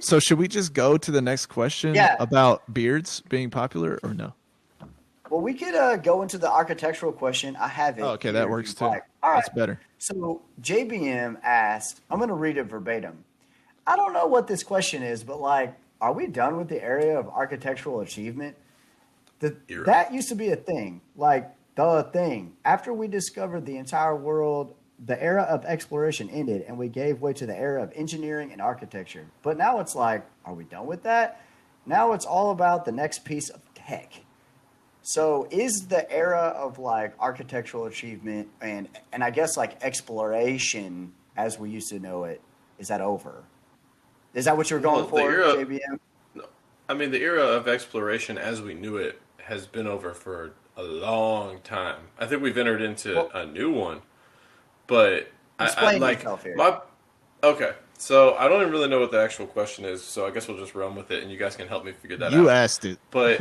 So should we just go to the next question Yeah. about beards being popular or no? Well, we could go into the architectural question. I have Oh, it okay, that here if works you'd too. like. All That's right. better. So JBM asked, I'm going to read it verbatim. I don't know what this question is, but like, are we done with the area of architectural achievement? Era. That used to be a thing, like the thing. After we discovered the entire world, the era of exploration ended and we gave way to the era of engineering and architecture. But now it's like, are we done with that? Now it's all about the next piece of tech. So is the era of like architectural achievement and I guess like exploration as we used to know it, is that over? Is that what you're Well, going the for, era. JBM? I mean, the era of exploration as we knew it has been over for a long time. I think we've entered into Well, a new one, but I explain like yourself here. my. Okay, so I don't even really know what the actual question is, so I guess we'll just run with it, and you guys can help me figure that You out. asked it. But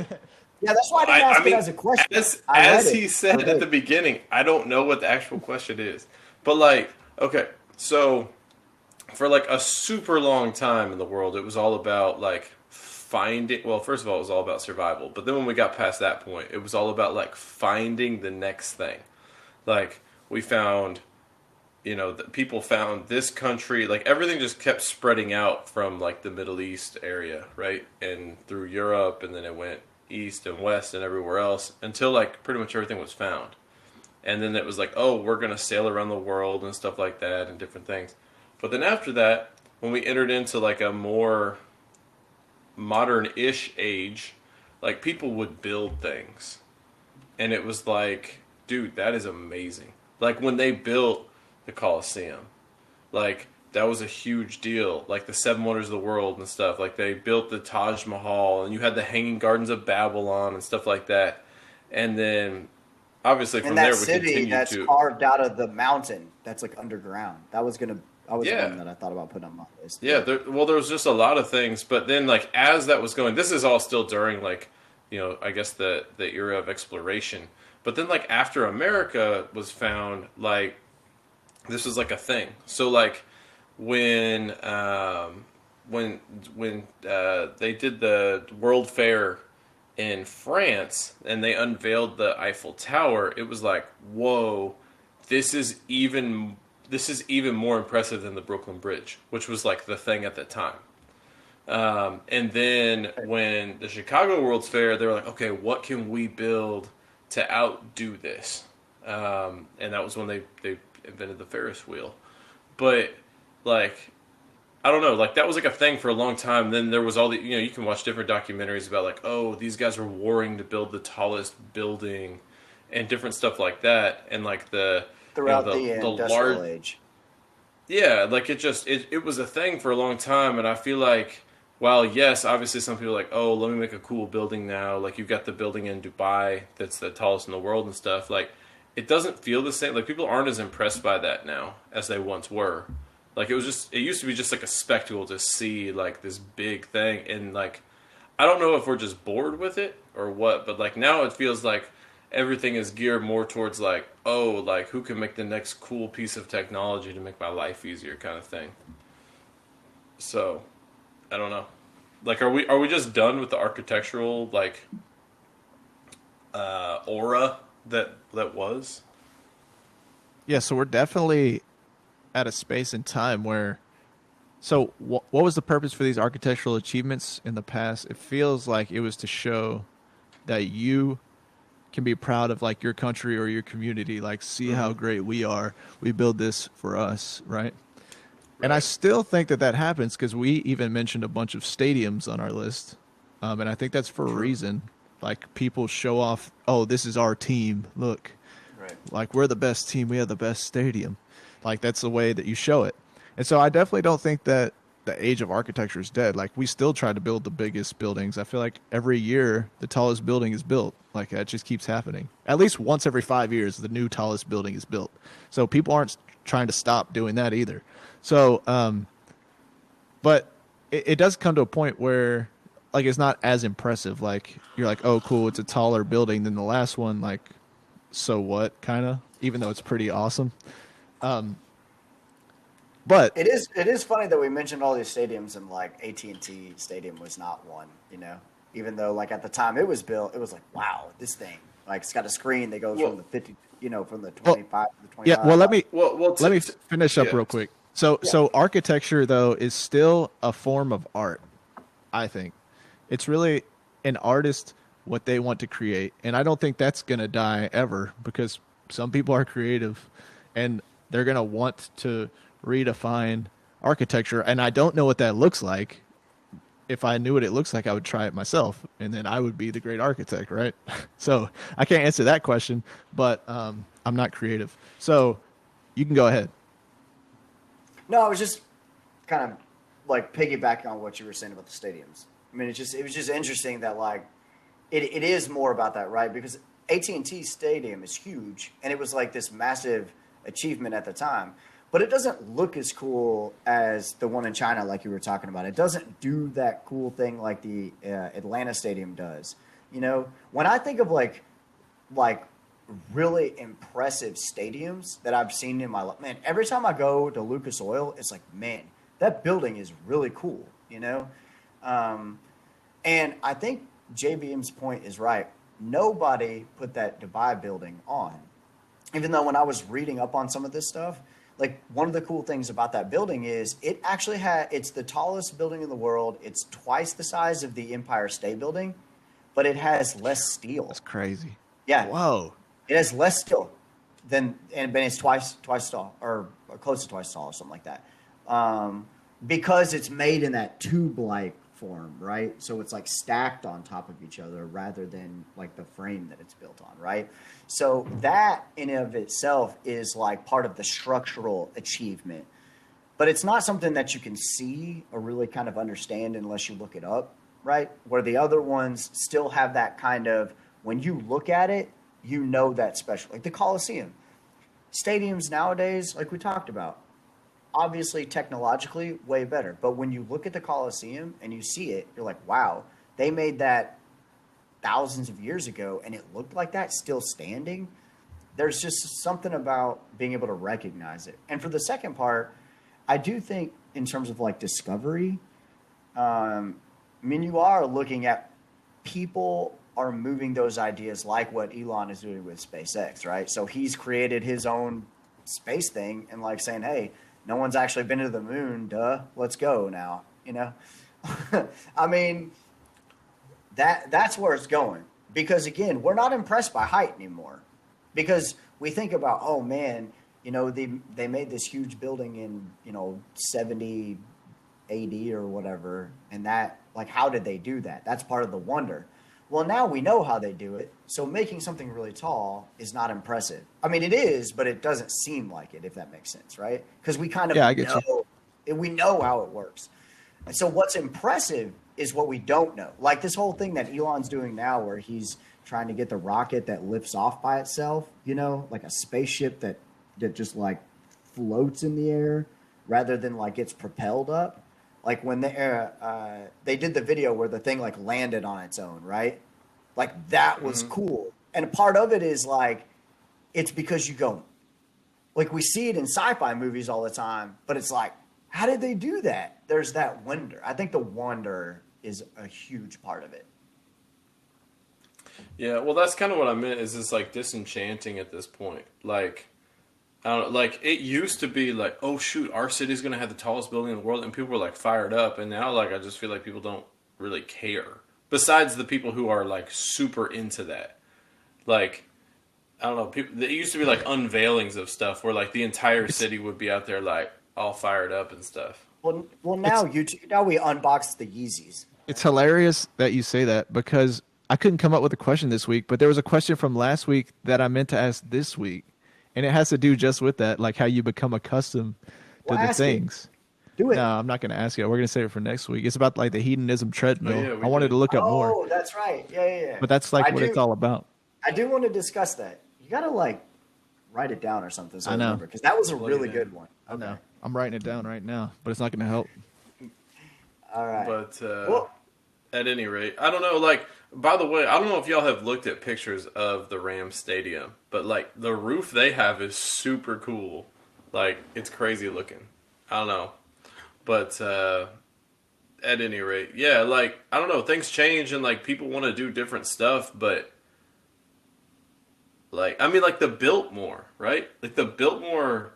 Yeah, that's why I didn't I ask it mean, as a question. I read as it he said at the verbatim. beginning, I don't know what the actual question is. But like, okay, so for like a super long time in the world, it was all about like finding. Well, first of all, it was all about survival. But then when we got past that point, it was all about like finding the next thing. Like we found, people found this country. Like everything just kept spreading out from like the Middle East area, right, and through Europe, and then it went east and west and everywhere else until like pretty much everything was found. And then it was like, oh, we're gonna sail around the world and stuff like that and different things. But then after that, when we entered into like a more modern-ish age, like people would build things, and it was like, dude, that is amazing. Like when they built the Colosseum, like that was a huge deal. Like the Seven Wonders of the World and stuff. Like they built the Taj Mahal, and you had the Hanging Gardens of Babylon and stuff like that. And then obviously And from that there we city continued that's to. carved out of the mountain that's like underground. That was Yeah. one that I thought about putting on my list. Yeah, Yeah. there was just a lot of things, but then like as that was going, this is all still during like, I guess the era of exploration. But then like after America was found, like this was like a thing. So like when um, when when they did the World Fair in France and they unveiled the Eiffel Tower, it was like, whoa, this is even this is even more impressive than the Brooklyn Bridge, which was like the thing at the time. And then when the Chicago World's Fair, they were like, okay, what can we build to outdo this? And that was when they invented the Ferris wheel. But like, I don't know, like that was like a thing for a long time. Then there was all the, you can watch different documentaries about like, oh, these guys were warring to build the tallest building and different stuff like that. And like Throughout the the industrial large, age. yeah, like it was a thing for a long time, and I feel like while yes, obviously some people are like, oh, let me make a cool building now. Like you've got the building in Dubai that's the tallest in the world and stuff. Like it doesn't feel the same. Like people aren't as impressed by that now as they once were. Like it used to be just like a spectacle to see like this big thing, and like I don't know if we're just bored with it or what, but like now it feels like everything is geared more towards like, oh, like who can make the next cool piece of technology to make my life easier kind of thing. So, I don't know. Like are we just done with the architectural like aura that was? Yeah, so we're definitely at a space and time where. So, what was the purpose for these architectural achievements in the past? It feels like it was to show that you can be proud of like your country or your community. Like, see how Mm-hmm. great we are. We build this for us, right? And I Right. still think that that happens because we even mentioned a bunch of stadiums on our list, and I think that's for a True. reason. Like people show off, oh, this is our team. Look, Right. like we're the best team. We have the best stadium. Like that's the way that you show it. And so I definitely don't think that the age of architecture is dead. Like we still try to build the biggest buildings. I feel like every year the tallest building is built. Like that just keeps happening. At least once every 5 years, the new tallest building is built. So people aren't trying to stop doing that either. So, but it does come to a point where like it's not as impressive. Like you're like, oh, cool, it's a taller building than the last one. Like, so what? Kind of, even though it's pretty awesome. But It is funny that we mentioned all these stadiums and like AT&T Stadium was not one, even though like at the time it was built, it was like, wow, this thing, like it's got a screen that goes from Well, the 50, from the well, 25 to the yeah. 25. Well, well, let me finish up yeah. real quick. So Yeah. so architecture though is still a form of art. I think it's really an artist what they want to create, and I don't think that's gonna die ever because some people are creative, and they're gonna want to redefine architecture. And I don't know what that looks like. If I knew what it looks like, I would try it myself, and then I would be the great architect, right? So I can't answer that question, but I'm not creative. So you can go ahead. No, I was just kind of like piggybacking on what you were saying about the stadiums. I mean, it was just interesting that like it is more about that, right? Because AT&T Stadium is huge, and it was like this massive achievement at the time. But it doesn't look as cool as the one in China, like you were talking about. It doesn't do that cool thing like the Atlanta Stadium does. When I think of like really impressive stadiums that I've seen in my life, man, every time I go to Lucas Oil, it's like, man, that building is really cool. And I think JBM's point is right. Nobody put that Dubai building on. Even though when I was reading up on some of this stuff, like one of the cool things about that building is it actually it's the tallest building in the world. It's twice the size of the Empire State Building, but it has less steel. That's crazy. Yeah. Whoa. It has less steel but it's twice tall or close to twice tall or something like that. Because it's made in that tube-like form, right? So it's like stacked on top of each other rather than like the frame that it's built on, right? So that in and of itself is like part of the structural achievement. But it's not something that you can see or really kind of understand unless you look it up, right? Where the other ones still have that kind of, when you look at it, that's special. Like the Coliseum. Stadiums nowadays, like we talked about, obviously technologically way better. But when you look at the Coliseum and you see it, you're like, wow, they made that thousands of years ago and it looked like that still standing. There's just something about being able to recognize it. And for the second part, I do think in terms of like discovery, you are looking at people are moving those ideas like what Elon is doing with SpaceX, right? So he's created his own space thing and like saying, hey, no one's actually been to the moon, duh, let's go now, I mean, that's where it's going. Because again, we're not impressed by height anymore. Because we think about, oh man, they made this huge building in, 70 AD or whatever, and that, like, how did they do that? That's part of the wonder. Well, now we know how they do it, so making something really tall is not impressive. I mean, it is, but it doesn't seem like it, if that makes sense, right? Because we kind of Yeah, I get you. we know how it works. And so what's impressive is what we don't know. Like this whole thing that Elon's doing now where he's trying to get the rocket that lifts off by itself, like a spaceship that just like floats in the air rather than like gets propelled up. Like when they did the video where the thing like landed on its own, right? Like that was cool. And part of it is like, it's because you go, like we see it in sci-fi movies all the time, but it's like, how did they do that? There's that wonder. I think the wonder is a huge part of it. Yeah, well, that's kind of what I meant. Is this like disenchanting at this point? Like, I don't know, like it used to be like, oh shoot, our city's gonna have the tallest building in the world, and people were like fired up. And now, like, I just feel like people don't really care. Besides the people who are like super into that, like, I don't know, people. It used to be like unveilings of stuff where like the entire city would be out there like all fired up and stuff. Well, now now we unboxed the Yeezys. It's hilarious that you say that because I couldn't come up with a question this week, but there was a question from last week that I meant to ask this week, and it has to do just with that, like how you become accustomed to the things. Do it. No, I'm not going to ask you. We're going to save it for next week. It's about like the hedonism treadmill. Oh, yeah, I wanted to look up more. Oh, that's right. Yeah. But that's like what it's all about. I do want to discuss that. You got to like write it down or something. So I know. Because that was a really good one. I know. I'm writing it down right now, but it's not going to help. All right. But Well, at any rate, I don't know. Like, by the way, I don't know if y'all have looked at pictures of the Rams Stadium, but like the roof they have is super cool. Like, it's crazy looking. I don't know. But at any rate, yeah, like I don't know, things change and like people want to do different stuff, but like I mean, like the Biltmore, right? Like the Biltmore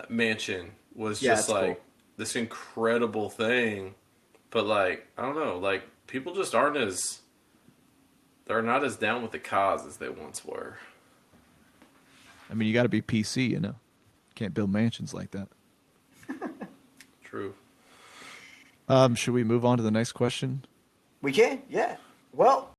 mansion was Yeah, just it's cool. like this incredible thing, but like I don't know, like people just aren't as they're not as down with the cause as they once were. I mean, you got to be PC, you know. Can't build mansions like that. True. Should we move on to the next question? We can, yeah. Well,